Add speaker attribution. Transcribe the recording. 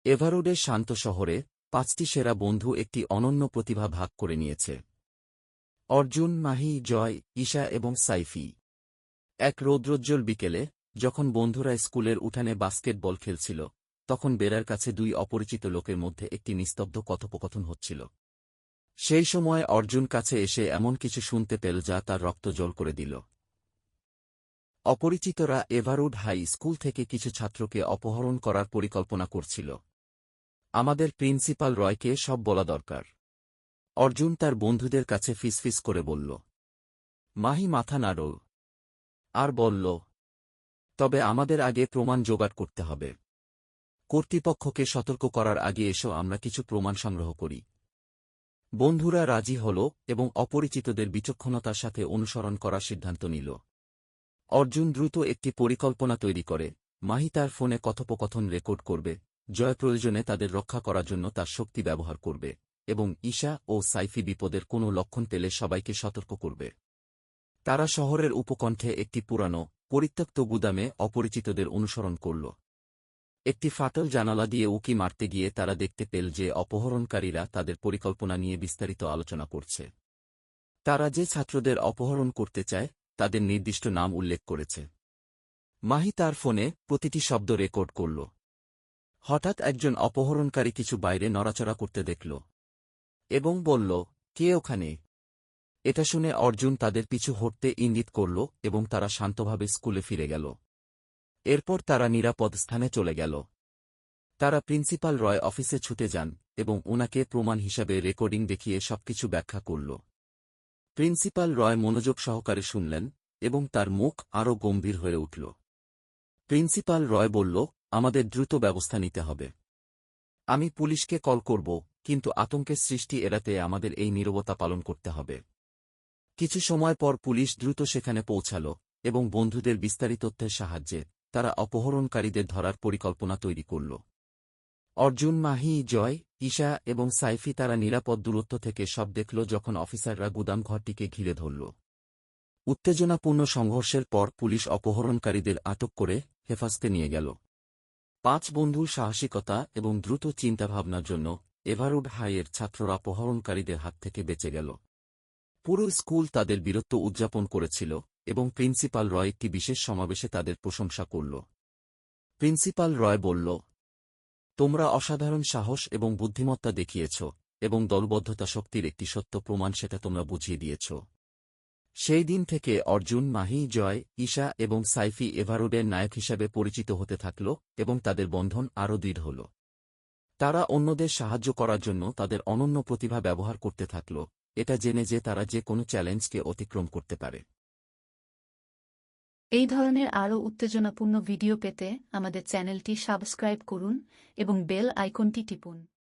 Speaker 1: এভারুডের শান্ত শহরে ৫টি সেরা বন্ধু একটি অনন্য প্রতিভা ভাগ করে নিয়েছে। অর্জুন, মাহি, জয়, ঈশা এবং সাইফি। এক রৌদ্রোজ্জ্বল বিকেলে, যখন বন্ধুরা স্কুলের উঠানে বাস্কেটবল খেলছিল, তখন বেড়ার কাছে দুই অপরিচিত লোকের মধ্যে একটি নিস্তব্ধ কথোপকথন হচ্ছিল। সেই সময় অর্জুন কাছে এসে এমন কিছু শুনতে পেল যা তার রক্ত জল করে দিল। অপরিচিতরা এভারউড হাই স্কুল থেকে কিছু ছাত্রকে অপহরণ করার পরিকল্পনা করছিল। আমাদের প্রিন্সিপাল রয়কে সব বলা দরকার, অর্জুন তার বন্ধুদের কাছে ফিসফিস করে বলল। মাহি মাথা নাড়ল আর বলল, তবে আমাদের আগে প্রমাণ জোগাড় করতে হবে। কর্তৃপক্ষকে সতর্ক করার আগে এসো আমরা কিছু প্রমাণ সংগ্রহ করি। বন্ধুরা রাজি হল এবং অপরিচিতদের বিচক্ষণতার সাথে অনুসরণ করার সিদ্ধান্ত নিল। অর্জুন দ্রুত একটি পরিকল্পনা তৈরি করে। মাহি তার ফোনে কথোপকথন রেকর্ড করবে, জয় প্রয়োজনে তাদের রক্ষা করার জন্য তার শক্তি ব্যবহার করবে, এবং ঈশা ও সাইফি বিপদের কোনো লক্ষণ পেলে সবাইকে সতর্ক করবে। তারা শহরের উপকণ্ঠে একটি পুরানো, পরিত্যক্ত গুদামে অপরিচিতদের অনুসরণ করল। একটি ফাটল জানালা দিয়ে উঁকি মারতে গিয়ে তারা দেখতে পেল যে অপহরণকারীরা তাদের পরিকল্পনা নিয়ে বিস্তারিত আলোচনা করছে। তারা যে ছাত্রদের অপহরণ করতে চায় তাদের নির্দিষ্ট নাম উল্লেখ করেছে। মাহি তার ফোনে প্রতিটি শব্দ রেকর্ড করল। হঠাৎ একজন অপহরণকারী কিছু বাইরে নড়াচড়া করতে দেখল এবং বলল, কে ওখানে? এটা শুনে অর্জুন তাদের পিছু হটতে ইঙ্গিত করল এবং তারা শান্তভাবে স্কুলে ফিরে গেল। এরপর তারা নিরাপদ স্থানে চলে গেল। তারা প্রিন্সিপাল রয় অফিসে ছুটে যান এবং ওনাকে প্রমাণ হিসাবে রেকর্ডিং দেখিয়ে সবকিছু ব্যাখ্যা করল। প্রিন্সিপাল রয় মনোযোগ সহকারে শুনলেন এবং তার মুখ আরও গম্ভীর হয়ে উঠল। প্রিন্সিপাল রয় বলল, আমাদের দ্রুত ব্যবস্থা নিতে হবে। আমি পুলিশকে কল করব, কিন্তু আতঙ্কের সৃষ্টি এড়াতে আমাদের এই নীরবতা পালন করতে হবে। কিছু সময় পর পুলিশ দ্রুত সেখানে পৌঁছাল এবং বন্ধুদের বিস্তারিত তথ্যের সাহায্যে তারা অপহরণকারীদের ধরার পরিকল্পনা তৈরি করল। অর্জুন, মাহি, জয়, ঈশা এবং সাইফি তারা নিরাপদ দূরত্ব থেকে সব দেখল যখন অফিসাররা গুদাম ঘরটিকে ঘিরে ধরল। উত্তেজনাপূর্ণ সংঘর্ষের পর পুলিশ অপহরণকারীদের আটক করে হেফাজতে নিয়ে গেল। ৫ বন্ধুর সাহসিকতা এবং দ্রুত চিন্তাভাবনার জন্য এভারউড হাইয়ের ছাত্ররা অপহরণকারীদের হাত থেকে বেঁচে গেল। পুরো স্কুল তাদের বীরত্ব উদযাপন করেছিল এবং প্রিন্সিপাল রয় একটি বিশেষ সমাবেশে তাদের প্রশংসা করল। প্রিন্সিপাল রয় বলল, তোমরা অসাধারণ সাহস এবং বুদ্ধিমত্তা দেখিয়েছ এবং দলবদ্ধতা শক্তির একটি সত্য প্রমাণ সেটা তোমরা বুঝিয়ে দিয়েছ। সেই দিন থেকে অর্জুন, মাহি, জয়, ঈশা এবং সাইফি এভারউডের নায়ক হিসাবে পরিচিত হতে থাকল এবং তাদের বন্ধন আরও দৃঢ় হল। তারা অন্যদের সাহায্য করার জন্য তাদের অনন্য প্রতিভা ব্যবহার করতে থাকল, এটা জেনে যে তারা যে কোনো চ্যালেঞ্জকে অতিক্রম করতে পারে।
Speaker 2: এই ধরনের আরও উত্তেজনাপূর্ণ ভিডিও পেতে আমাদের চ্যানেলটি সাবস্ক্রাইব করুন এবং বেল আইকনটি টিপুন।